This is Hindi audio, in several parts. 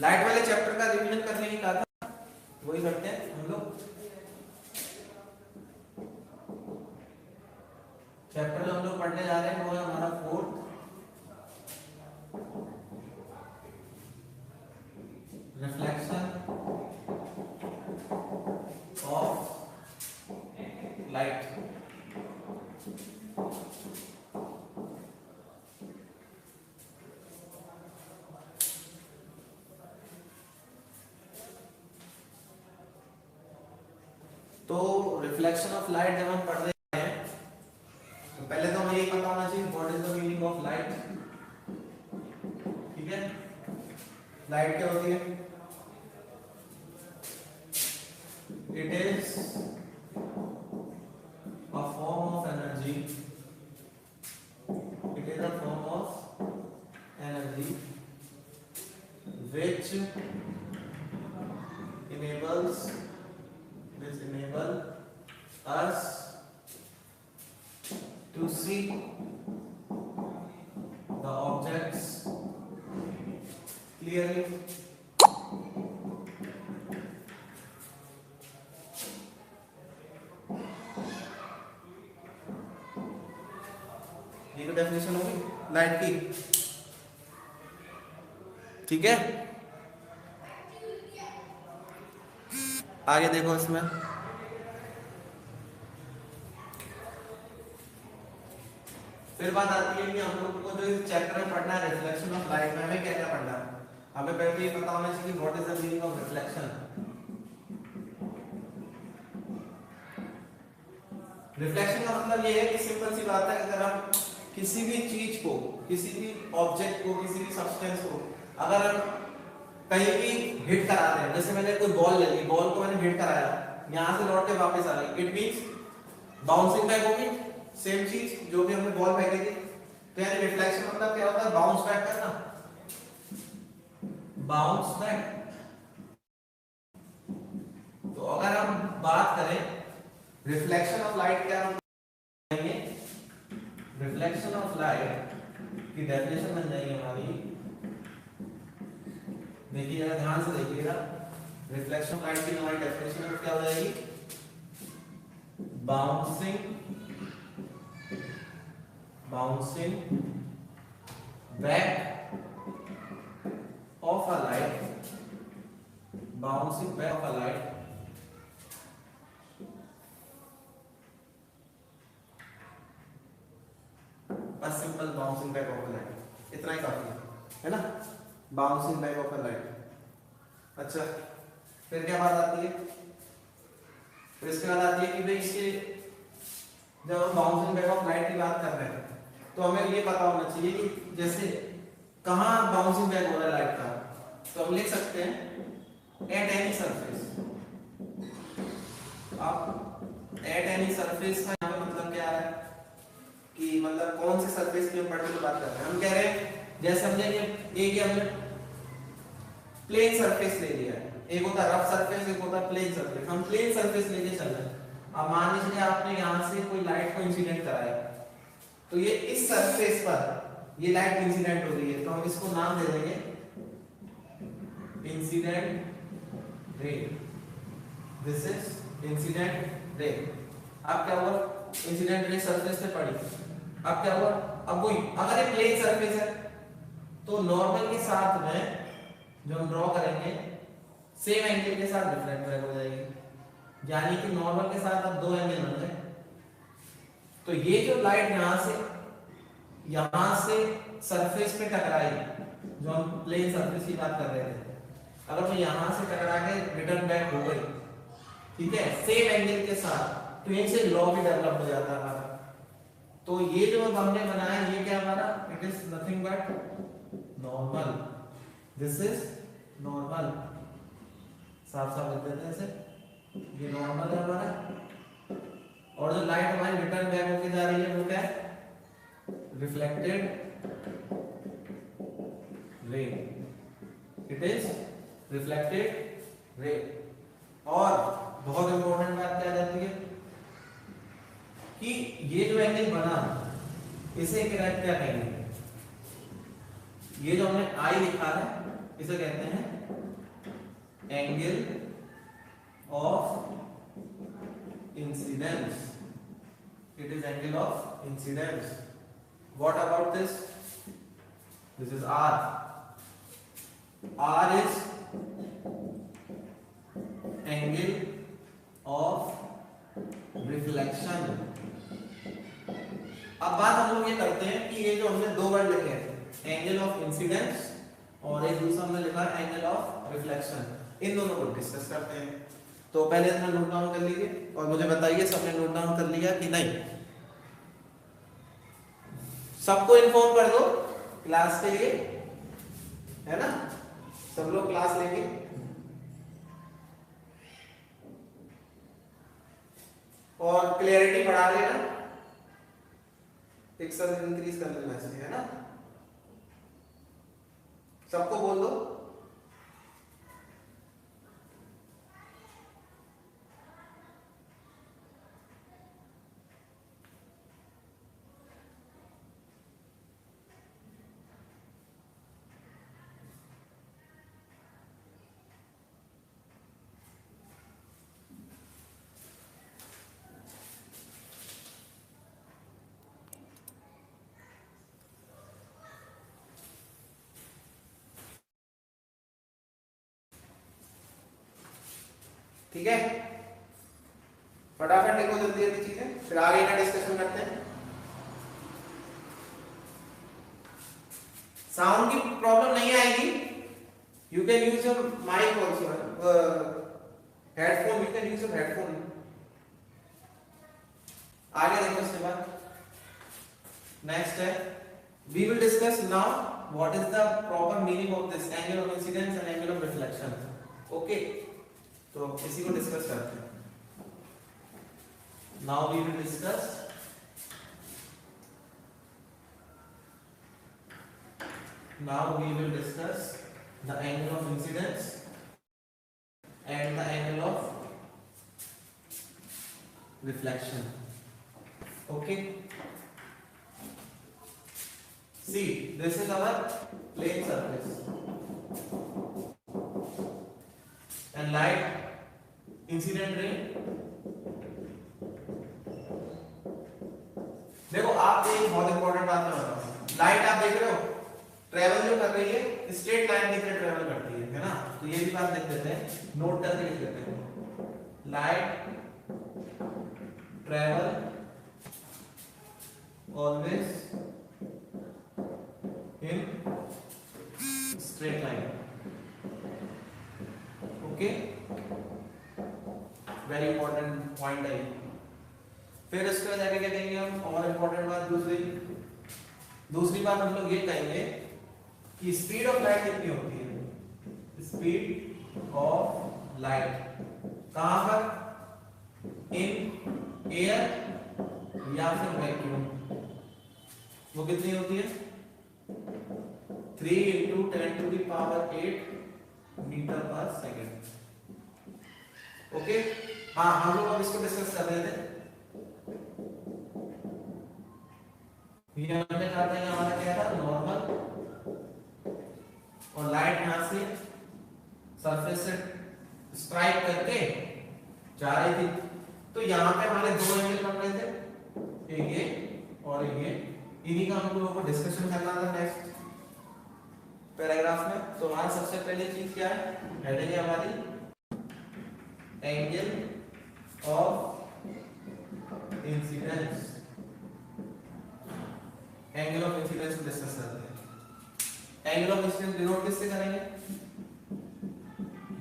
लाइट वाले चैप्टर का रिवीजन करने की कहा था, वही करते हैं हम लोग। चैप्टर जो हम लोग पढ़ने जा रहे हैं वो है हमारा 4th, रिफ्लेक्शन ऑफ लाइट। तो रिफ्लेक्शन ऑफ लाइट जब हम पढ़ रहे हैं तो पहले तो हमें ये पता होना चाहिए what is the meaning of light. ठीक है, लाइट क्या होती है? It is a form of energy, it is a form of energy which enable us to see the objects clearly. ये तो डेफिनेशन होगी लाइट की। ठीक है, आगे देखो इसमें फिर बात आती है कि हम लोग को जो इस चैप्टर में पढ़ना है रिफ्लेक्शन ऑफ लाइट में, हमें क्या क्या पढ़ना है? हमें पहले ये पता होना चाहिए what is the meaning of reflection. Reflection का मतलब ये है कि सिंपल सी बात है, अगर हम किसी भी चीज को, किसी भी ऑब्जेक्ट को, किसी भी सब्सटेंस को अगर हम कहीं भी हिट करा रहे हैं, जैसे मैंने कोई बॉल ले ली, बॉल को मैंने हिट कराया, यहां से लौट के वापस आ गई, इट मींस बाउंसिंग बैक होगी। सेम चीज जो भी हमने बॉल फेंकी थी, तो यानी रिफ्लेक्शन मतलब क्या होता है? बाउंस बैक करना, बाउंस बैक। तो अगर हम बात करें रिफ्लेक्शन ऑफ लाइट, क्या हम रिफ्लेक्शन ऑफ लाइट की डेफिनेशन बन जाएगी हमारी, देखिए जरा ध्यान से देखिएगा, रिफ्लेक्शन ऑफ लाइट की हमारी डेफिनेशन क्या हो जाएगी? Bouncing back of a light, bouncing back of a light बस simple bouncing back of a light, इतना ही काफी है ना, bouncing back of a light. अच्छा, फिर क्या बात आती है? फिर इसके बाद आती है कि भाई इसके जब हम बाउंसिंग बैक ऑफ लाइट की बात कर रहे हैं तो हमें ये पता होना चाहिए कि जैसे कहाँ बाउंसिंग बैक हो रहा है लाइट का, तो हम लिख सकते हैं एट एनी सरफेस। अब एट एनी सरफेस का मतलब क्या है कि मतलब कौन से सरफेस की हम पढ़ने की बात कर रहे हैं? हम कह रहे हैं जैसे हमने एक हमने प्लेन सरफेस ले लिया है, एक होता है रफ सरफेस, एक होता है प्लेन सरफेस। हम प्लेन सरफेस लेके चल रहे हैं। अब मान लीजिए आपने यहां से कोई लाइट को इंसिडेंट कराया, तो ये इस सरफेस पर ये लाइट इंसिडेंट हो रही है, तो हम इसको नाम दे देंगे incident ray. This is incident ray. अब क्या हुआ? इंसिडेंट रे सरफेस पे पड़ी, अब क्या हुआ? अब वही अगर ये प्लेन सरफेस है तो नॉर्मल के साथ में जो हम ड्रॉ करेंगे सेम एंगल के साथ रिफ्लेक्ट बैक हो जाएगी, यानी कि नॉर्मल के साथ अब दो एंगल बन गए। तो ये जो लाइट यहां से सरफेस पे टकराई, जो हम प्लेन सरफेस की बात कर रहे थे, अगर वो यहां से टकरा के रिटर्न बैक हो गई, ठीक है, सेम एंगल के साथ, तो इनसे लॉ भी डेवलप हो जाता है हमारा। तो ये जो हमने बनाया ये क्या हमारा? It is nothing but normal. This is normal. साफ साफ लिख देते हैं ऐसे, ये नॉर्मल है हमारा। और जो लाइट हमारी रिटर्न बैक होके जा रही है वो क्या है? Reflected ray. It is reflected ray. और बहुत इंपॉर्टेंट बात क्या जाती है कि ये जो एंगल बना इसे क्या कहेंगे? ये जो हमने आई लिखा है इसे कहते हैं angle of incidence. It is angle of incidence. What about this? This is R. R is angle of reflection. अब बात हम लोग ये करते हैं कि ये जो हमने दो वर्ड लिखे हैं, एंगल ऑफ इंसिडेंस और एक दूसरा हमने लिखा है एंगल ऑफ रिफ्लेक्शन, इन दोनों को डिस्कस करते हैं। तो पहले इतना नोट डाउन कर लीजिए और मुझे बताइए सबने नोट डाउन कर लिया कि नहीं। सबको इन्फॉर्म कर दो क्लास के लिए, है ना? सब लोग क्लास लेंगे। और क्लियरिटी बढ़ा लेना, पिक्सल इंक्रीज कर लेना चाहिए, है ना? सबको बोल दो। ठीक है, फटाफट लिखो जल्दी जल्दी चीजें, फिर आगे का डिस्कशन करते हैं। साउंड की प्रॉब्लम नहीं आएगी, you can use your mic also, headphone, you can use your headphone. आगे देखो इसके बाद नेक्स्ट है, we will discuss now what is the proper meaning of this angle of incidence and angle of reflection. Okay, तो इसी को डिस्कस करते हैं। Now we will discuss the angle of incidence and the angle of reflection. Okay, see this is our plane surface and light incident ray। देखो आप एक बहुत इंपॉर्टेंट बात मैं बताऊं, लाइट आप देख रहे हो ट्रेवल जो कर रही है स्ट्रेट लाइन की तरह ट्रेवल करती है ना? तो ये भी बात देख लेते हैं, नोट करके लिख लेते हैं, light travel always in straight line. Okay, very important point है। फिर इसके बाद आगे क्या कहेंगे हम, और इंपॉर्टेंट बात दूसरी बात हम लोग ये कहेंगे कि स्पीड ऑफ लाइट कितनी होती है। स्पीड ऑफ लाइट कहां पर, इन एयर या फिर वैक्यूम, वो कितनी होती है? 3 × 10⁸ मीटर पर सेकेंड। ओके, हाँ हम लोग अब इसको डिस्कस कर रहे थे। ये हमने कहा था हमारा क्या था, नॉर्मल, और लाइट यहां से सरफेस से स्ट्राइक करके जा रही थी, तो यहाँ पे हमारे दो एंगल बन रहे थे, एक ये और एक ये। इन्हीं का हम लोगों को डिस्कशन करना था नेक्स्ट पैराग्राफ में। तो हमारा सबसे पहले चीज क्या है, हेडिंग है हमारी angle of incidence. Angle of incidence को डिस्कस करते हैं। एंगल ऑफ इंसिडेंस डिनोट किससे करेंगे?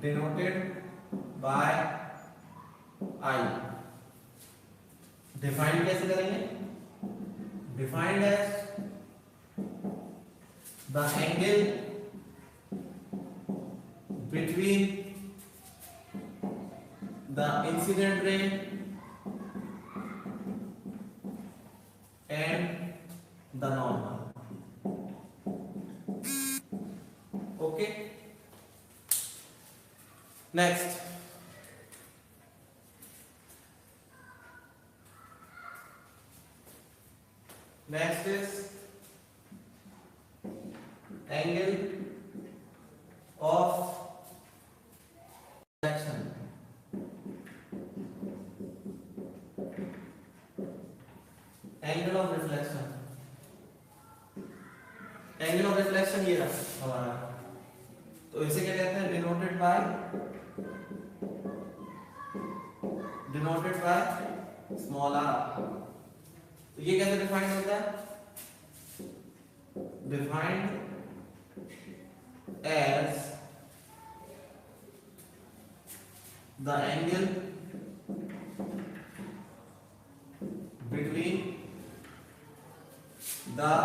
Denoted by I. डिफाइन कैसे करेंगे? Defined as the angle between the incident ray and the normal. Okay, next is angle of reflection. Angle of reflection, angle of reflection ये रहा हमारा, तो इसे क्या कहते हैं, डिनोटेड बाय स्मॉल आर। तो ये कैसे डिफाइन होता है, defined as the angle between the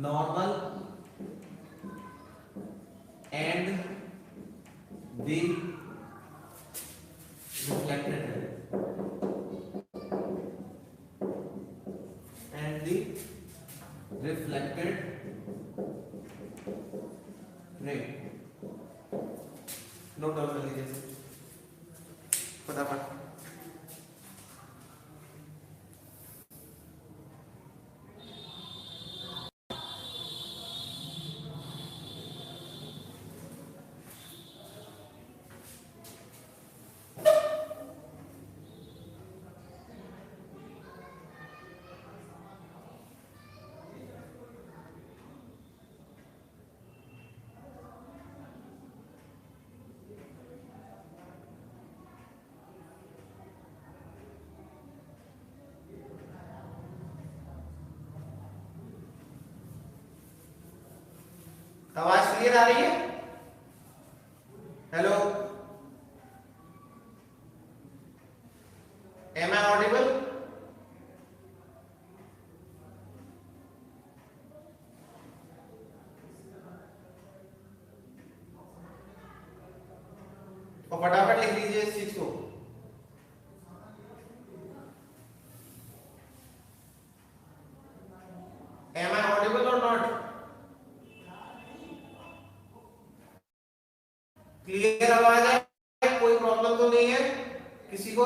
normal and the reflected ray, and the reflected ray। Note down कर लीजिए फटाफट। आवाज क्लियर आ रही है? Hello, am I audible? और फटाफट लिख लीजिए इस चीज को। एम आई ऑडिबल और नॉट? क्लियर आवाज है? कोई प्रॉब्लम तो नहीं है किसी को?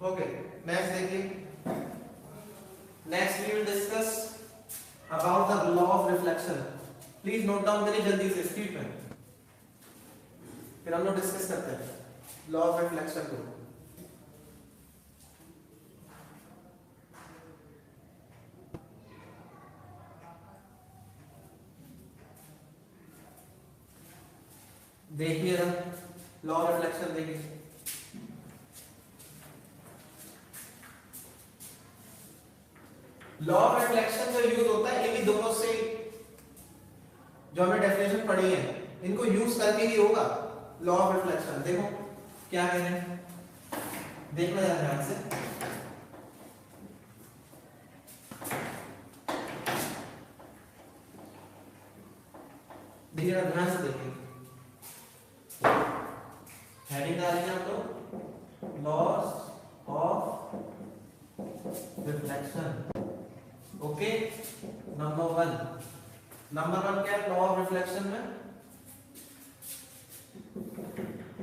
ओके, नेक्स्ट देखिए। Next we will discuss about the law of reflection. Please note down करिए जल्दी से स्पीड में, फिर हम लोग डिस्कस करते हैं लॉ ऑफ रिफ्लेक्शन को। देखिए लॉ ऑफ रिफ्लेक्शन देखिए। लॉ ऑफ रिफ्लेक्शन जो यूज होता है इन्हीं दोनों से, जो हमने डेफिनेशन पढ़ी है इनको यूज करके ही होगा लॉ ऑफ रिफ्लेक्शन। देखो क्या कह रहे हैं, देखना जरा ध्यान से। देखिए ध्यान से देखिए, हेडिंग डाल रही है हम लोग, loss of reflection. Okay, number one क्या है लॉ ऑफ रिफ्लेक्शन में?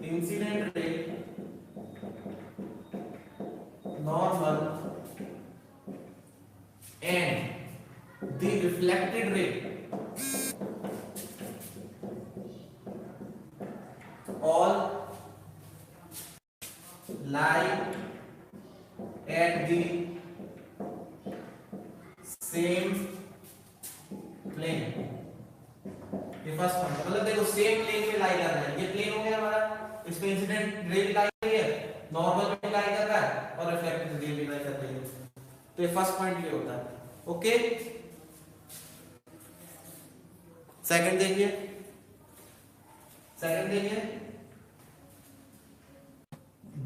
Incident ray normal and the reflected ray all lie at the same plane। ये फर्स्ट पॉइंट, मतलब देखो सेम प्लेन में लाई कर रहा है, ये प्लेन हो गया हमारा, इस पे इंसिडेंट रे भी लाई कर रही है, नॉर्मल भी लाई कर रहा है और रिफ्लेक्टेड रे भी लाई कर रही है। तो ये फर्स्ट पॉइंट ये होता है। ओके, सेकंड देखिए,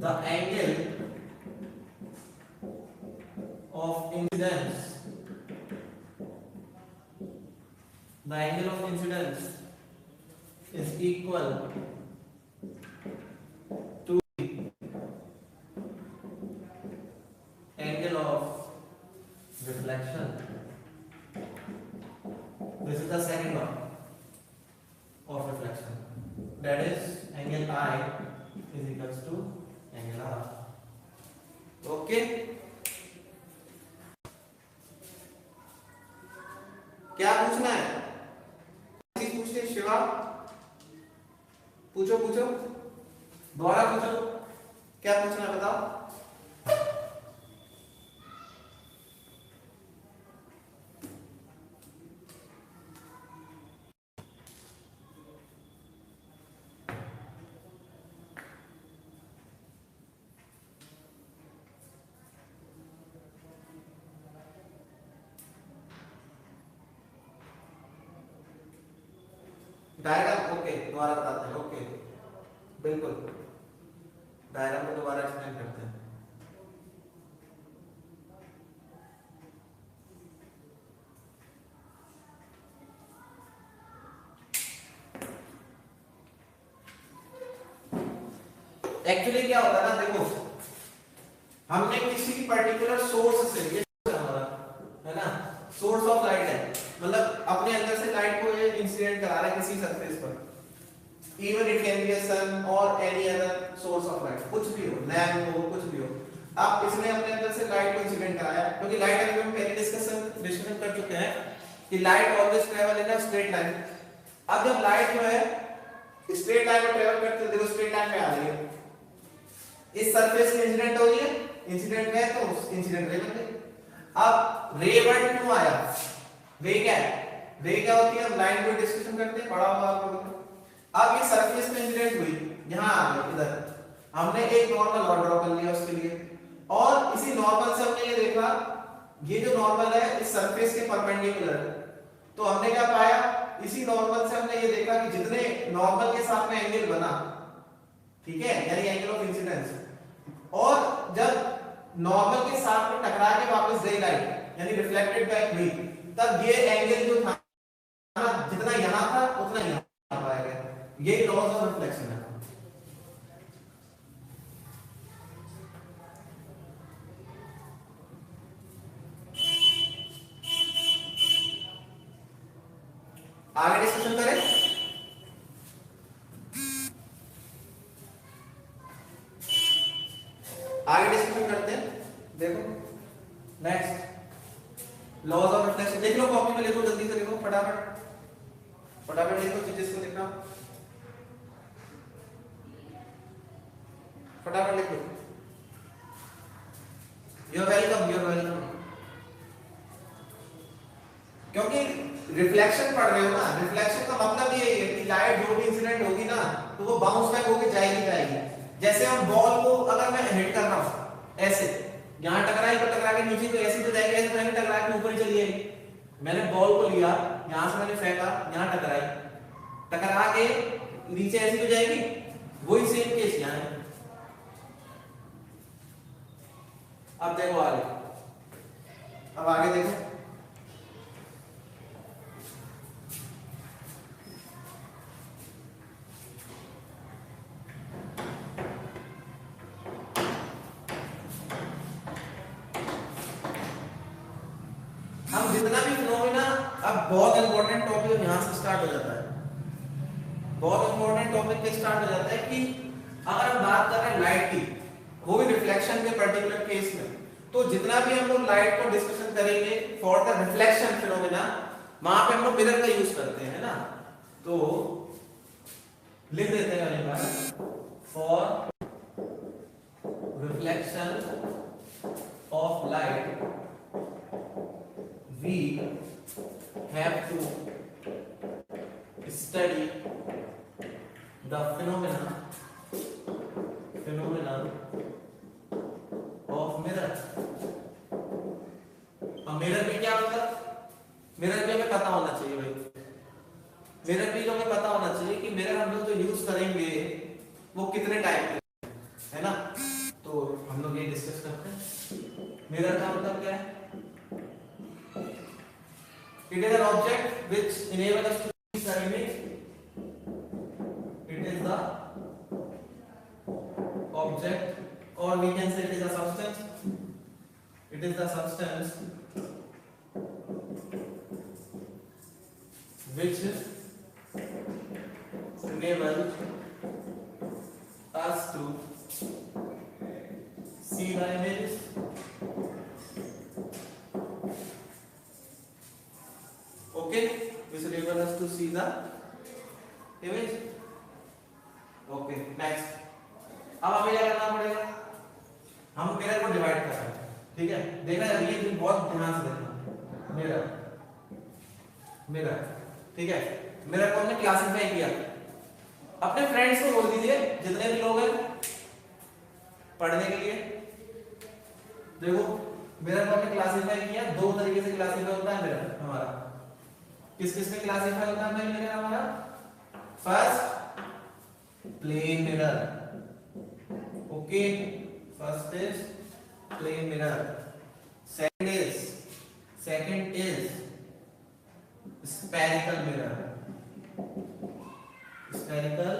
the angle of incidence, is equal to the angle of reflection। This is the second one। that is angle I is equals to angle R. Okay, क्या पूछना है? चीज पूछते शिवा, पूछो पूछो, दोबारा पूछो, क्या पूछना है बताओ। डायग्राम ओके, दोबारा बताते हैं। ओके बिल्कुल, डायग्राम को दोबारा एक्सप्लेन करते हैं। एक्चुअली क्या होता है ना, देखो हमने किसी पर्टिकुलर सोर्स से, ये हमारा है ना सोर्स ऑफ लाइट है, मतलब अपने अंदर से लाइट को ये इंसिडेंट करा रहा है किसी सरफेस पर, even it can be a sun or any other source of light, कुछ भी हो, लैम्प हो, कुछ भी हो। अब इसने अपने अंदर से लाइट को इंसिडेंट कराया, क्योंकि लाइट अभी हम पहले डिस्कशन कर चुके हैं कि light always travel in a straight line. अब जब लाइट जो है स्ट्रेट लाइन में ट्रैवल करती है, देखो स्ट्रेट लाइन में आ रही है, इस सरफेस में इंसिडेंट हो रही है, इंसिडेंट है तो उस इंसिडेंट रे बन गई। अब रे वन क्यों आया? रे क्या है? रे क्या होती है? हम लाइन को डिस्कशन करते हैं, पढ़ा हुआ आप लोगों ने। अब ये सरफेस में इंसिडेंट हुई, यहां आ गई इधर, हमने एक नॉर्मल और ड्रॉ कर लिया उसके लिए, और इसी नॉर्मल से हमने ये देखा, ये जो नॉर्मल है इस सरफेस के परपेंडिकुलर है, तो हमने क्या पाया, इसी नॉर्मल से हमने ये देखा कि जितने नॉर्मल के साथ में एंगल बना, ठीक है, यानी एंगल ऑफ इंसिडेंस, और जब नॉर्मल के साथ में टकरा के वापस गई लाइट, यानी रिफ्लेक्टेड बैक हुई, तब ये एंगल जो था ना, जितना यहां था उतना यहां पाया गया। ये लॉज ऑफ रिफ्लेक्शन है। आगे डिस्कशन करें। आगे डिस्कशन करते हैं। देखो नेक्स्ट लॉज ऑफ रिफ्लेक्शन देख लो, कॉपी में लिखो, जल्दी से लिखो, फटाफट फटाफट लिखो, जिसको लिखना फटाफट लिखो। You are welcome, you are welcome. क्योंकि रिफ्लेक्शन पढ़ रहे हो ना, रिफ्लेक्शन का मतलब ये है कि लाइट जो भी इंसिडेंट होगी ना, तो वो बाउंस बैक होके जाएगी जाएगी। जैसे हम बॉल को अगर मैं हिट कर रहा हूं ऐसे, यहां टकराई तो टकरा के नीचे तो ऐसे तो जाएगी, ऐसे मैंने टकरा के ऊपर चली जाएगी। मैंने बॉल को लिया, यहां से मैंने फेंका, यहां टकराई, टकरा के नीचे ऐसे तो जाएगी, वही सेम केस यहां है। अब देखो आगे, अब आगे देखो, हम जितना भी फिनोमेना, अब बहुत इंपॉर्टेंट टॉपिक यहां से स्टार्ट हो जाता है, बहुत इंपॉर्टेंट टॉपिक पे स्टार्ट हो जाता है कि अगर हम बात कर रहे हैं लाइट की, वो भी रिफ्लेक्शन के पर्टिकुलर केस में, तो जितना भी हम लोग लाइट को डिस्कशन करेंगे फॉर द रिफ्लेक्शन फिनोमेना, वहां पे हम लोग मिरर का यूज करते हैं ना, तो लिख देते हैं एक बार, for reflection of light we have to study the phenomena of mirror। अब मिरर में क्या मतलब, मिरर में हमें पता होना चाहिए भाई, मिरर भी हमें पता होना चाहिए कि मिरर हम लोग जो यूज करेंगे वो कितने टाइप के है ना, तो हम लोग ये डिस्कस करते हैं। मिरर का मतलब क्या है? It is an object which enables us to see the image. It is the object, or we can say it is a substance. It is the substance which enable us to see the images. Okay, this will enable us to see the image. Okay, next. अब हमें क्या करना पड़ेगा, हम मिरर को डिवाइड कर रहे हैं, ठीक है। देखना है ये बहुत ध्यान से देखना, मिरर मिरर, ठीक है। मिरर को हमने क्लासिफाई किया, अपने फ्रेंड्स को बोल दीजिए जितने भी लोग हैं पढ़ने के लिए। देखो मिरर को हमने क्लासिफाई किया, दो तरीके से क्लासिफाई होता है मिरर हमारा। किस किस में क्लासिफाई होता है मिरर हमारा? First plane mirror, okay, first is plane mirror, second is spherical mirror, spherical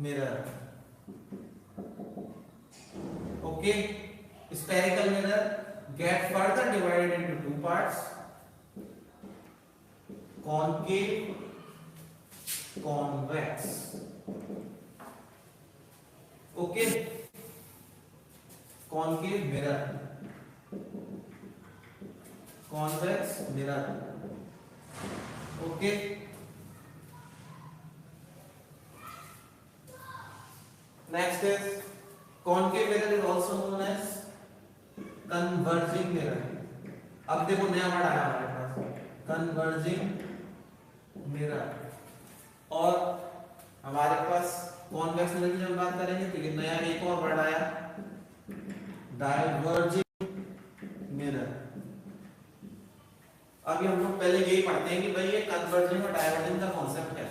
mirror, okay। spherical mirror get further divided into two parts, concave, convex, okay। concave mirror, convex mirror, okay। next is concave mirror is also known as converging mirror। अब देखो नया वर्ड आया हमारे पास, converging mirror। और हमारे पास convex mirror की जब बात करेंगे तो ये नया एक और वर्ड आया, diverging mirror। अभी हम लोग पहले यही पढ़ते हैं कि भाई ये कन्वर्जिंग और डाइवर्जिंग का कॉन्सेप्ट क्या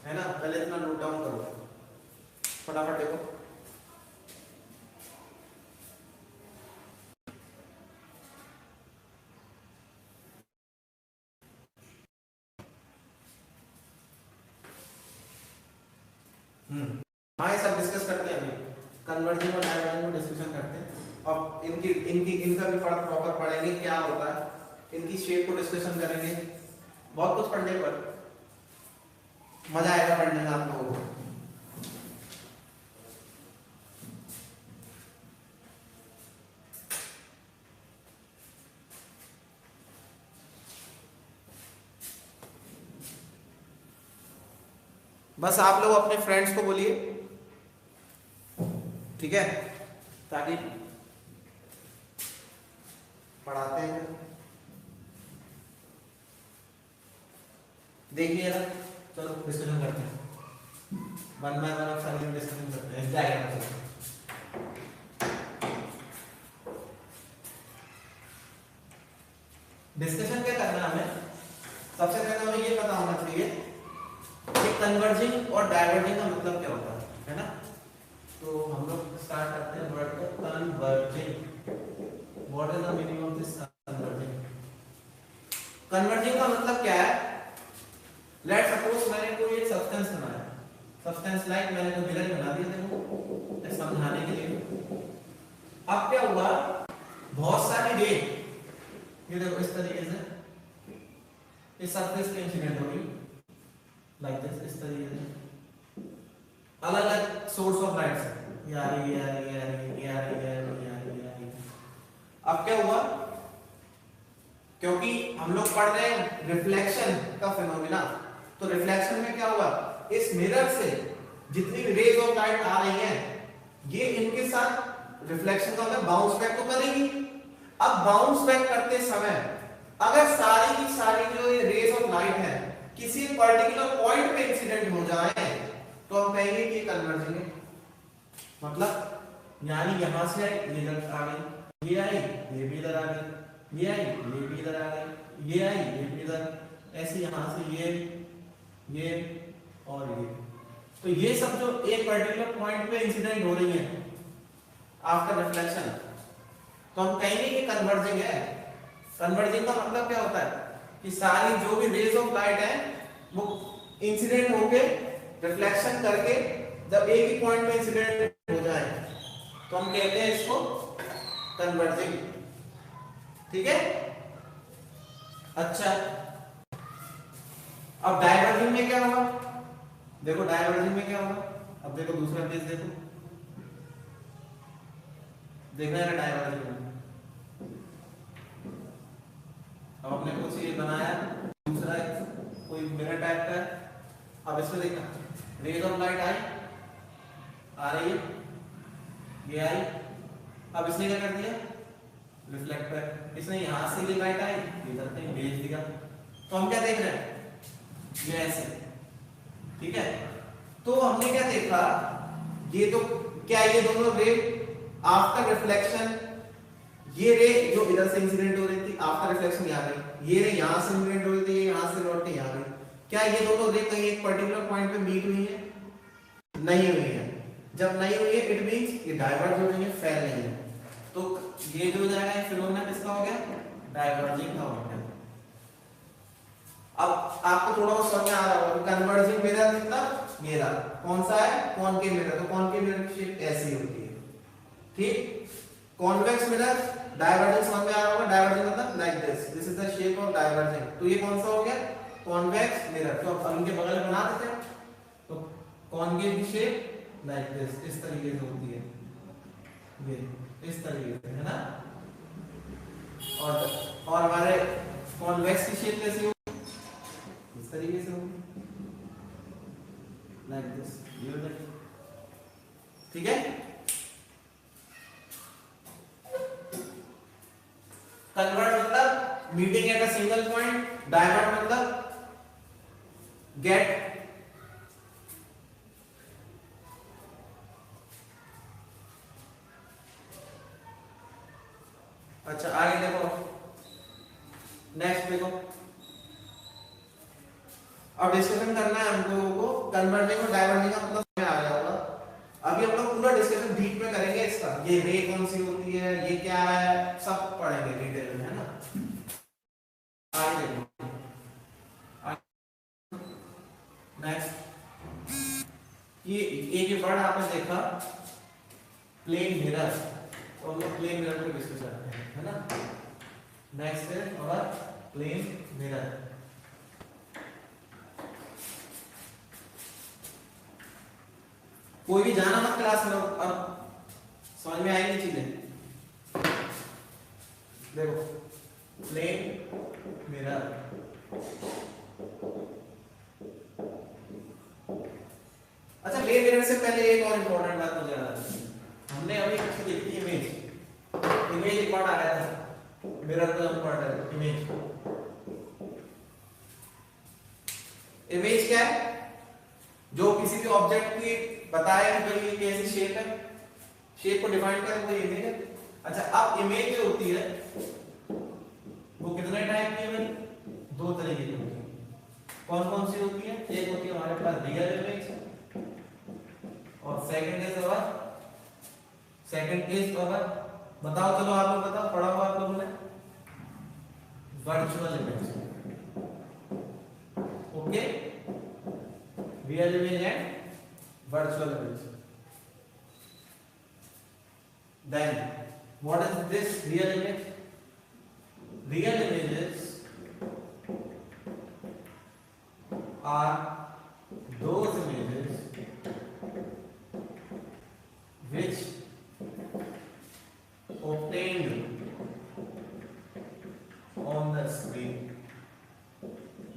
है ना। पहले इतना नोट डाउन करो, फटाफट देखो। हाँ ये सब डिस्कस करते हैं, अभी कन्वर्जिंग और डाइवर्जिंग को डिस्कशन करते हैं, और इनका भी प्रॉपर पढ़ेंगे क्या होता है, इनकी शेप को डिस्कशन करेंगे, बहुत कुछ पढ़ने पर मजा आएगा पढ़ने में आप लोगों को। बस आप लोग अपने फ्रेंड्स को बोलिए, ठीक है, ताकि पढ़ाते हैं। देखिए ना, चलो डिस्कशन करते हैं, वन बाय वन सारी डिस्कशन करते हैं। डिस्कशन क्या करना है हमें, सबसे पहले हमें ये पता होना चाहिए कि कन्वर्जिंग और डाइवर्जिंग का मतलब क्या होता है ना। तो हम लोग स्टार्ट करते हैं वर्ड को converging. What is the meaning of this converging? Converging का मतलब क्या है? लेट्स सपोज मैंने कोई एक सब्सटेंस बनाया, सब्सटेंस लाइक मैंने तो मिरर बना दिया देखो समझाने के लिए। अब क्या हुआ, बहुत सारी रे, ये देखो इस तरीके से इस सरफेस पे इंसिडेंट हो रही लाइक दिस, इस तरीके से अलग अलग सोर्स ऑफ लाइट से ये आ रही है। अब क्या हुआ, क्योंकि हम लोग पढ़ रहे हैं रिफ्लेक्शन का फिनोमेना, तो रिफ्लेक्शन में क्या हुआ, इस मिरर से जितनी भी रेज ऑफ लाइट आ रही हैं ये इनके साथ रिफ्लेक्शन का मतलब बाउंस बैक तो करेगी। अब बाउंस बैक करते समय अगर सारी की सारी जो ये रेज ऑफ लाइट है किसी पर्टिकुलर पॉइंट पे इंसिडेंट हो जाए तो हम कहेंगे कि कन्वर्जिंग है। मतलब यानी यहां से आई ये इधर आ गई, ये आई ये भी इधर आ गई, ये आई ये भी इधर आ गई, ये आई ये भी इधर, ऐसे यहां से ये और ये, तो ये सब जो एक पर्टिकुलर पॉइंट पे इंसिडेंट हो रही है आफ्टर रिफ्लेक्शन, तो हम कहेंगे कि कन्वर्जिंग है। कन्वर्जिंग का मतलब क्या होता है कि सारी जो भी रेज ऑफ लाइट है वो इंसिडेंट होके रिफ्लेक्शन करके जब एक ही पॉइंट पे इंसिडेंट हो जाए तो हम कहते हैं इसको कन्वर्जिंग, ठीक है। अच्छा, अब डाइवर्जिंग में क्या होगा, देखो डायवर्जिंग में क्या होगा, अब देखो दूसरा केस देखो, देखना है डायवर्जिंग में। अब हमने कुछ ये बनाया दूसरा कोई मिरर टाइप का है, अब इसमें देखना रेज ऑफ लाइट आई आ रही है, ये आई, अब इसने क्या कर दिया रिफ्लेक्टर, इसने यहां से ये लाइट आई इधर से भेज दिया, तो हम क्या देख रहे हैं ये ऐसे, ठीक है। तो हमने क्या देखा, ये तो क्या ये दोनों रे आफ्टर रिफ्लेक्शन, ये रे जो इधर से इंसिडेंट हो रही थी आफ्टर रिफ्लेक्शन यहाँ गई, ये रे यहाँ से इंसिडेंट हो रही थी यहाँ से लौट के यहाँ गई, क्या ये दोनों रे कहीं एक पर्टिकुलर पॉइंट पे मीट हुई है? नहीं हुई है। जब नहीं हुई है इट मींस ये डाइवर्ज हो रही है, फैल नहीं है, तो ये जो हो जाएगा ये फिनोमेना किसका हो गया, डाइवर्जिंग का हो गया। अब आपको थोड़ा बहुत समझ में आ रहा होगा कन्वर्जिंग मिरर मतलब मेरा कौन सा है, कॉनकेव मिरर, तो कॉनकेव मिरर की शेप ऐसी होती है, ठीक। कॉन्वेक्स मिरर डाइवर्जिंग समझ में आ रहा होगा, डाइवर्जिंग मतलब like this is the shape of diverging, तो ये कौन सा हो गया कॉन्वेक्स मिरर, तो अब उनके बगल में बना देते हैं, तो कॉनकेव की शेप लाइक दिस, इस तरीके से होती है, ये इस तरीके से है ना, और हमारे कॉन्वेक्स की शेप कैसी होगी, इस तरीके से होगी लाइक दिस, ये ठीक है। कन्वर्ट मतलब meeting at a single point, divert मतलब गेट, अच्छा आगे देखो, नेक्स्ट देखो, अब डिस्कशन करना है हम लोगों को कन्वर्जिंग और डाइवर्जिंग का मतलब समझ आ गया होगा। अभी हम लोग पूरा डिस्कशन डीप में करेंगे इसका, ये रे कौन सी होती है, ये क्या है, सब पढ़ेंगे डिटेल में, है ना। आगे देखो, नेक्स्ट ये एक वर्ड आपने देखा प्लेन मिरर, तो हम लोग प्लेन मिरर को डिस्कस करते हैं, है ना। नेक्स्ट है और प्लेन मिरर, कोई भी जाना मत क्लास में, अब समझ में आएगी चीजें। देखो प्लेन मिरर, अच्छा प्लेन मिरर से पहले एक और इंपॉर्टेंट बात मुझे याद है, हमने अभी कुछ देखी इमेज, इमेज एक पार्ट आ रहा था, मिरर का पार्ट है इमेज, इमेज क्या है, जो किसी भी ऑब्जेक्ट की बताया कि भाई ये कैसी शेप है, शेप को डिफाइन करें वो इमेज है। अच्छा अब इमेज जो होती है वो कितने टाइप की है भाई, दो तरीके की होती है, कौन कौन सी होती है, एक होती है हमारे पास रियल इमेज, और सेकंड इज अवर बताओ, चलो आप लोग बताओ, पढ़ा हुआ आप लोगों ने, virtual image, okay, real image and virtual image. Then what is this real image? Real images are those images which obtained on the screen,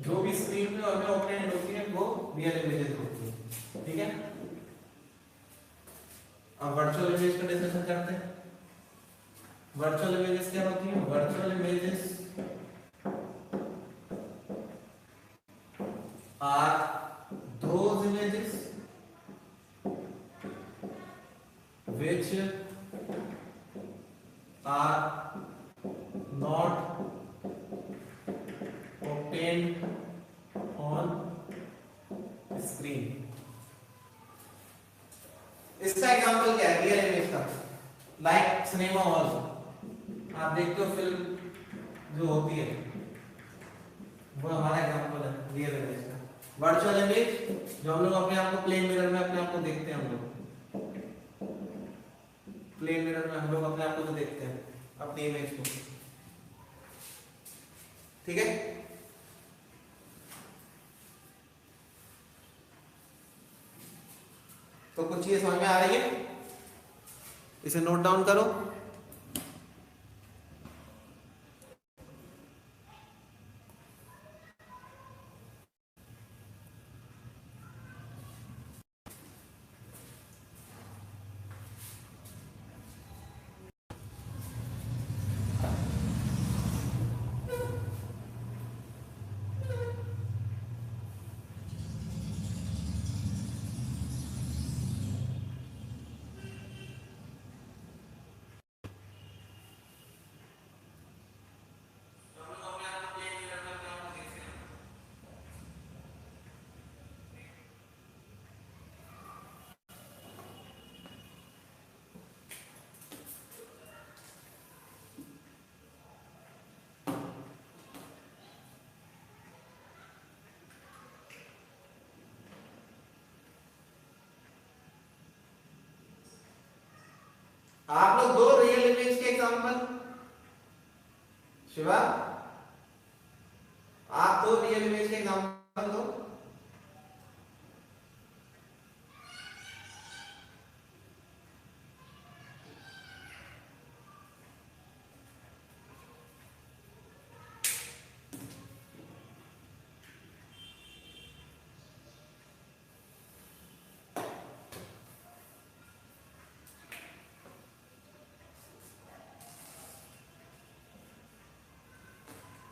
जो भी स्क्रीन पे हमें obtained होती है वो real images होती है, ठीक है। अब वर्चुअल इमेज का डिस्कशन करते हैं। वर्चुअल इमेजेस क्या होती हैं, virtual images are those images which are not obtained on screen। इसका एग्जांपल क्या है रियल इमेज का, लाइक सिनेमा हॉल, आप देखते हो फिल्म जो होती है वो हमारा एग्जांपल है रियल इमेज का। वर्चुअल इमेज जो हम लोग अपने आप को प्लेन मिरर में अपने आप को देखते हैं, हम लोग प्लेन मिरर में हम लोग अपने आप को जो देखते हैं अपनी इमेज को, ठीक है। तो कुछ चीजें समझ में आ रही है, इसे नोट डाउन करो। आप लोग दो रियल इमेज के एग्जांपल, शिवा आप दो रियल इमेज के एग्जांपल दो।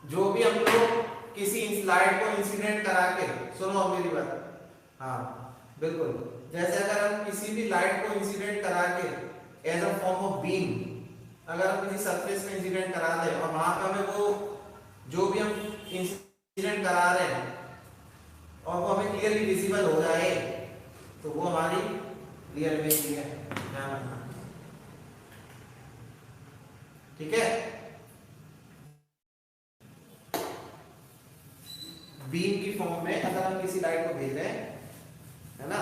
जो भी हम लोग किसी स्लाइड को इंसिडेंट करा के, सुनो मेरी बात, हाँ बिल्कुल, जैसे अगर हम किसी भी लाइट को इंसिडेंट करा के as a form of beam, अगर हम किसी सरफेस में इंसिडेंट करा दे और वहां का हमें वो जो भी हम इंसिडेंट करा रहे हैं और वो हमें क्लियरली विजिबल हो जाए, तो वो हमारी रियल इमेज है, ध्यान रखना, ठीक है। बीम की फॉर्म में अगर हम किसी लाइट को भेज रहे हैं, है ना,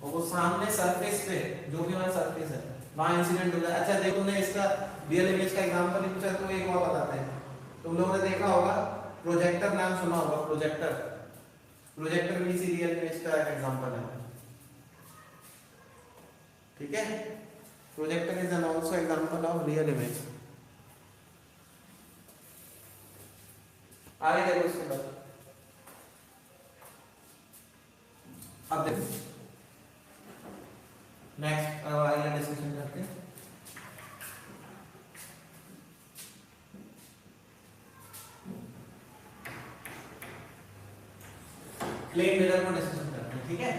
और वो सामने सरफेस पे जो भी हमारा सरफेस है वहां इंसिडेंट हो जाए। अच्छा देखो, तुमने इसका रियल इमेज का एग्जांपल नहीं पूछा तो एक और बताते हैं। तुम लोगों ने देखा होगा प्रोजेक्टर, नाम सुना होगा प्रोजेक्टर, प्रोजेक्टर भी इसी रियल इमेज का एग्जांपल है, ठीक है। Projector is an also example of real image. आगे देखो इसके बाद, अब देखो नेक्स्ट आगे डिस्कशन करते हैं। प्लेन मिरर को डिस्कशन करते हैं, ठीक है।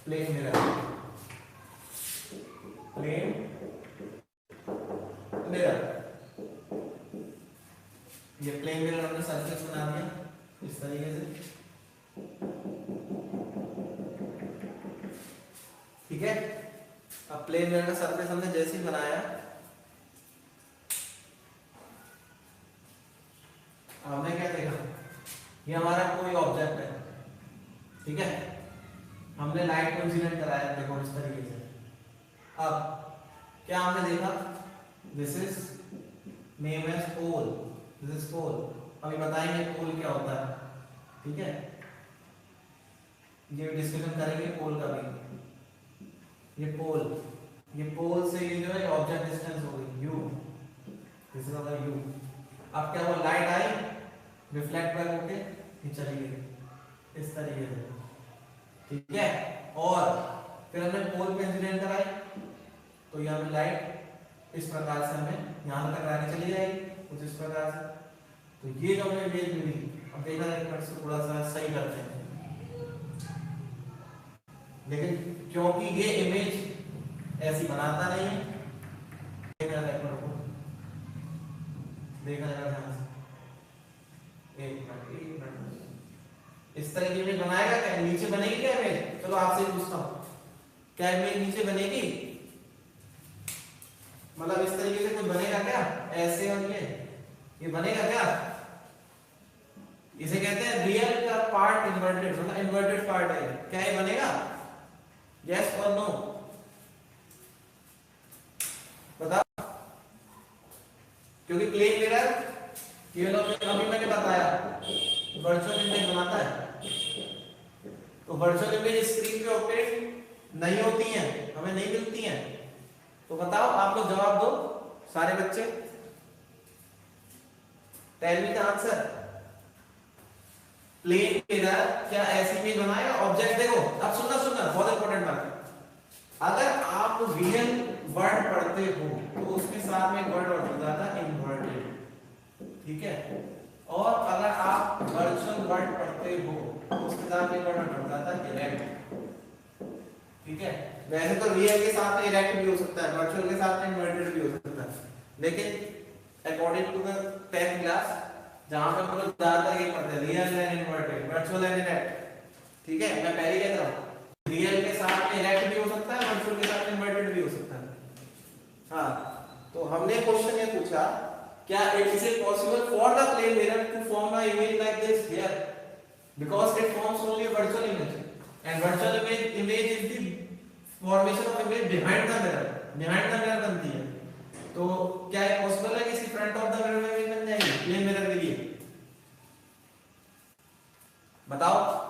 प्लेन मिरर, प्लेन मिरर, ये प्लेन मिरर हमने सरफेस बना दिया इस तरीके से, ठीक है। अब प्लेन मिरर का सरफेस हमने जैसे ही बनाया, हमने क्या देखा, ये हमारा कोई ऑब्जेक्ट है, ठीक है, हमने लाइट को इंसिडेंट कराया, देखो इस तरीके से। अब क्या हमने देखा, this is name as pole, this is pole. अभी बताएंगे पोल क्या होता है, ठीक है, ये डिस्कशन करेंगे पोल का भी। ये पोल से ये जो है ऑब्जेक्ट डिस्टेंस हो गई u, this is our u। अब क्या हुआ, लाइट आई, रिफ्लेक्ट बैक होके ये चली गई इस तरीके से, ठीक है। और फिर हमने पोल पे इंसिडेंट कराई, तो यहाँ पे लाइट इस प्रकार से हमें यहाँ तक आगे चली जाएगी कुछ इस प्रकार से। तो ये जो हमें इमेज मिली, अब देखना एक मिनट से थोड़ा सा सही करते हैं, लेकिन क्योंकि ये इमेज ऐसी बनाता नहीं है, देखना ध्यान से, एक मिनट, इस तरह की इमेज बनाएगा क्या, नीचे बनेगी क्या इमेज? चलो आपसे पूछता हूँ, क्या इमेज नीचे बनेगी? मतलब इस तरीके से कुछ बनेगा क्या, ऐसे और ये बनेगा क्या? इसे कहते हैं रियल का पार्ट इन्वर्टेड, मतलब इन्वर्टेड पार्ट है, क्या ये बनेगा? यस और नो बताओ। क्योंकि प्लेन मिरर, ये लोग अभी मैंने बताया वर्चुअल इमेज बनाता है। तो वर्चुअल इमेज स्क्रीन पे ऑपरेट नहीं होती हैं, हमें नहीं मिलती हैं। तो बताओ, आप लोग जवाब दो सारे बच्चे। Tell me the answer. Plane mirror क्या ऐसी इमेज बनाएगा? ऑब्जेक्ट देखो, अब सुनना सुनना, बहुत इंपॉर्टेंट बात है। अगर आप रियल वर्ड पढ़ते हो तो उसके साथ में एक वर्ड और जुड़ जाता है, इन्वर्टेड। ठीक है। और अगर आप वर्चुअल वर्ड पढ़ते हो तो उसके साथ में एक वर्ड और जुड़ जाता है, इरेक्ट। ठीक है। वैसे तो रियल के साथ में इरेक्ट भी हो सकता है, वर्चुअल के साथ में इन्वर्टेड भी हो सकता है, लेकिन according to the 10th class जहां पर हम लोग ज्यादातर ये पढ़ते हैं, real and inverted, virtual and erect. ठीक है। मैं पहले कह रहा हूं रियल के साथ में इरेक्ट भी हो सकता है, वर्चुअल के साथ में इन्वर्टेड भी हो सकता है। हाँ, तो हमने क्वेश्चन ये पूछा, क्या it is possible for the plane mirror to form a image like this here, because it forms only virtual image, and virtual image is the formation of image behind the mirror, behind the mirror बनती है। तो क्या ये पॉसिबल है कि इसकी फ्रंट ऑफ द मिरर में इमेज बन जाएगी प्लेन मिरर के लिए? बताओ।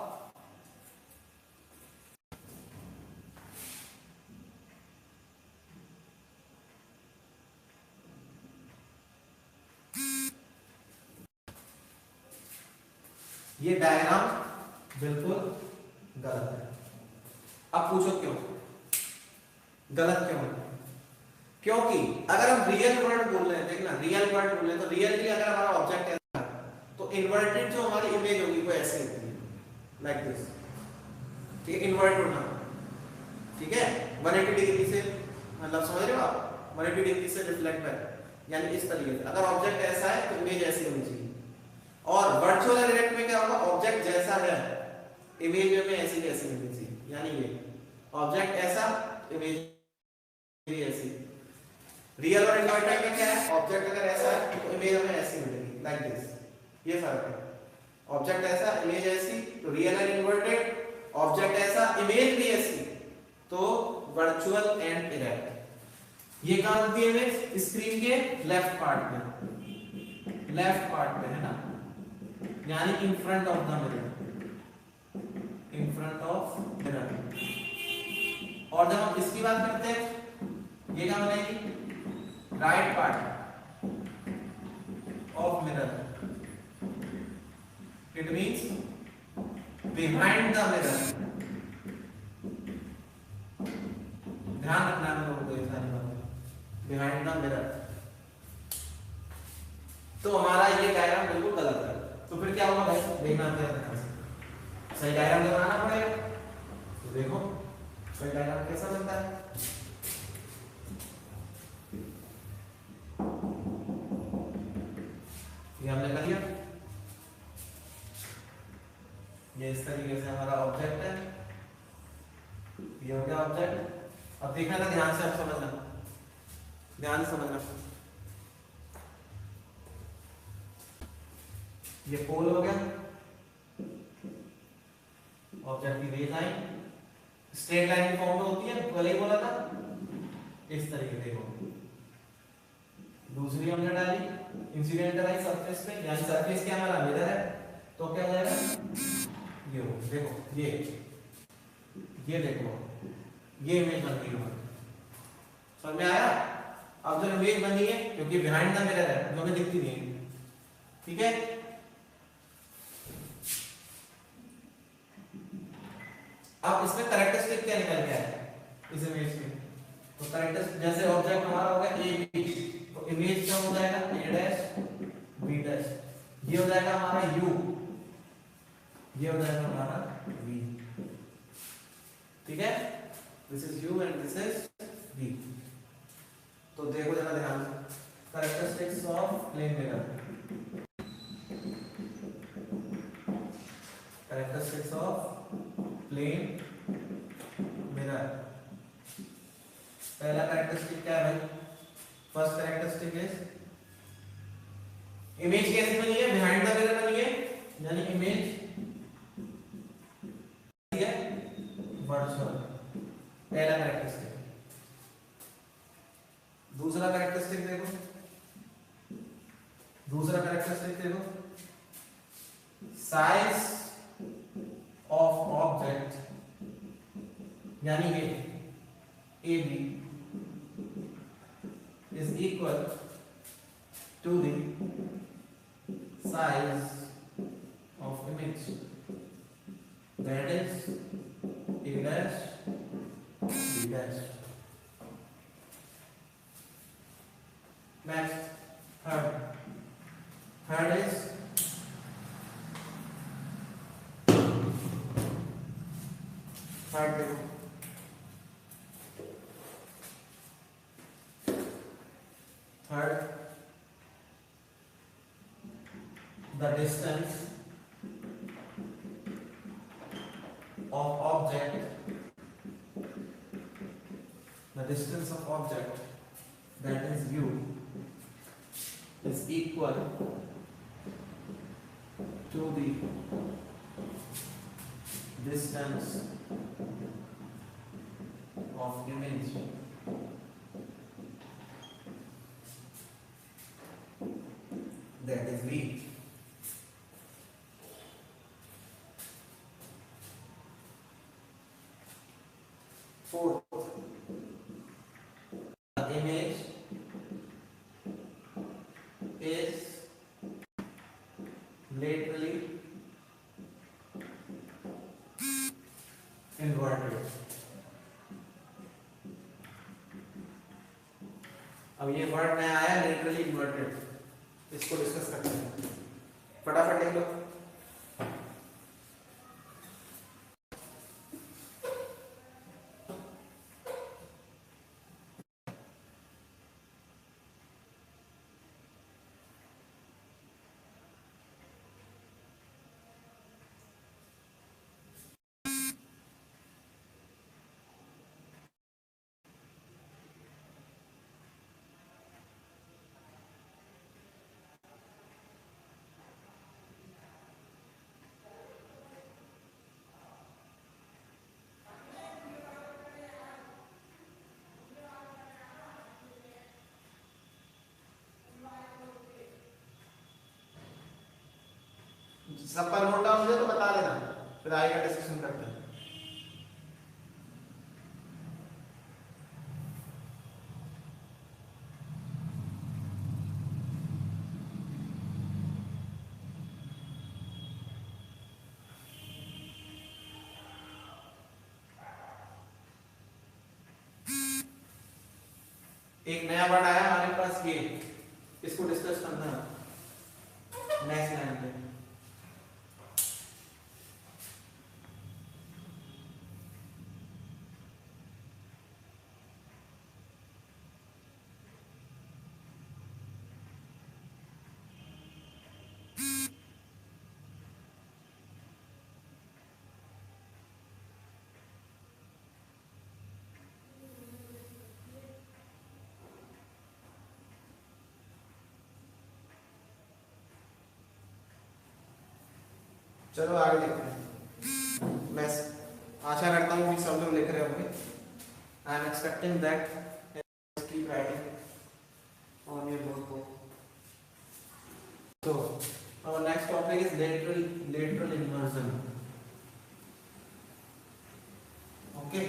ये डायग्राम बिल्कुल गलत है। अब पूछो क्यों गलत क्यों है? क्योंकि अगर हम रियल वर्ड बोल रहे हैं, देखना रियल वर्ड बोल रहे हैं, तो रियल के लिए अगर हमारा ऑब्जेक्ट ऐसा है तो इन्वर्टेड जो हमारी इमेज होगी वो ऐसे होती है, लाइक दिस। ठीक है, इन्वर्ट होना। ठीक है, 180 डिग्री से, मतलब समझ रहे हो आप, 180 डिग्री से रिफ्लेक्ट बैक, यानी इस तरीके से। अगर ऑब्जेक्ट ऐसा है तो इमेज ऐसी होनी चाहिए। और वर्चुअल इरेक्ट में क्या होगा? ऑब्जेक्ट जैसा है इमेज में ऐसी कैसी होनी चाहिए, यानी ये ऑब्जेक्ट ऐसा, इमेज ऐसी। रियल और इन्वर्टेड में क्या है? ऑब्जेक्ट अगर ऐसा है तो इमेज हमें ऐसी मिलेगी, लाइक दिस। ये फर्क है। ऑब्जेक्ट ऐसा, इमेज ऐसी, तो रियल एंड इन्वर्टेड। ऑब्जेक्ट ऐसा, इमेज भी ऐसी, तो वर्चुअल एंड इरेक्ट। ये कहां होती है इमेज? स्क्रीन के लेफ्ट पार्ट में, लेफ्ट पार्ट में है ना, यानी in front of the mirror, in front of mirror. और जब हम इसकी बात करते हैं, ये क्या बनेगी? Right part of mirror, it means behind the mirror. ध्यान रखना है लोगों को ये सारी बातें, बिहाइंड द मिरर। तो हमारा ये डायग्राम बिल्कुल गलत है। तो फिर क्या होगा भाई? देखना है, सही डायग्राम बनाना पड़ेगा। तो देखो सही डायग्राम कैसा बनता है। ये हमने कर लिया। ये इस तरीके से हमारा ऑब्जेक्ट है, ये हो गया ऑब्जेक्ट। अब देखना था, ध्यान से आप समझना, ध्यान से समझना। ये पोल हो गया, ऑब्जेक्ट की रेज आई स्ट्रेट लाइन की फॉर्म में होती है, पहले ही बोला था, इस तरीके देखो। दूसरी हमने डाली इंसिडेंटल आई सरफेस पे, यानी सरफेस क्या हमारा मिरर है, तो क्या हो जाएगा? ये हो, देखो ये देखो, ये इमेज बन गई हमारी। समझ में आया? अब जो इमेज बनी है, क्योंकि बिहाइंड द मिरर है, जो हमें दिखती नहीं है। ठीक है, अब इसमें कैरेक्टरिस्टिक क्या निकल गया है इस इमेज में? तो कैरेक्टरिस्टिक जैसे ऑब्जेक्ट हमारा होगा ए बी, तो इमेज क्या हो जाएगा? ए डैश बी डैश। ये हो जाएगा हमारा यू, ये हो जाएगा हमारा वी। ठीक है, this is U and this is V. तो देखो जरा ध्यान से, characteristics of plane mirror, characteristics of plane mirror. पहला कैरेक्टरिस्टिक क्या है भाई? फर्स्ट कैरेक्टरिस्टिक इज इमेज कैसी बनी है? बिहाइंड द मिरर बनी है, यानी इमेज है वर्चुअल। पहला कैरेक्टरिस्टिक। दूसरा कैरेक्टरिस्टिक देखो, दूसरा कैरेक्टरिस्टिक देखो, size of object यानी कि AB is equal to the size of image, that is A dash B dash. Next, third is third the distance of object, that is u is equal to the distance of image, that is v. Fourth, the image is laterally inverted. अब ये वर्ड नया आया laterally inverted, इसको डिस्कस करते हैं, फटाफट लिख लो। सबका नोट डाउन मुझे तो बता देना, फिर आगे का डिस्कशन करते हैं। एक नया वर्ड आया हमारे पास, ये इसको डिस्कस करना है नेक्स्ट लाइन पे। चलो आगे देखते हैं। मैं आशा करता हूँ कि सब लोग लिख रहे होंगे। I am expecting that keep writing on your notebook. So our next topic is lateral inversion. Okay,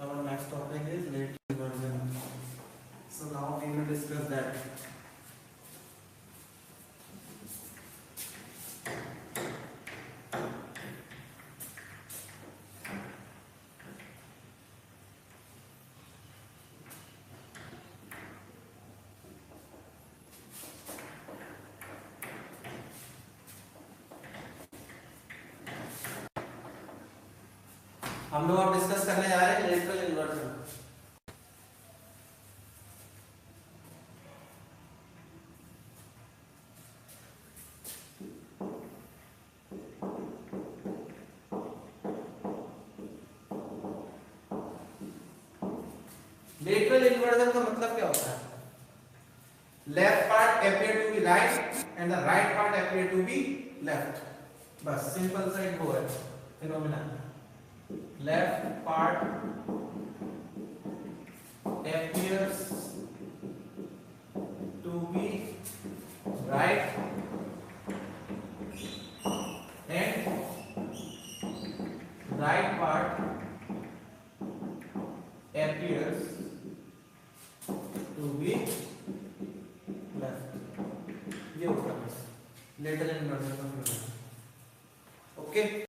our next topic is lateral inversion. So now we will discuss that. हम लोग अब डिस्कस करने जा रहे हैं लेटरल इन्वर्जन। लेटरल इन्वर्जन का मतलब क्या होता है? Left part appear to be right and the right part appear to be left. बस सिंपल सा एक वो है phenomena. Left part appears to be right letter and merger का फिनोमेनन। ओके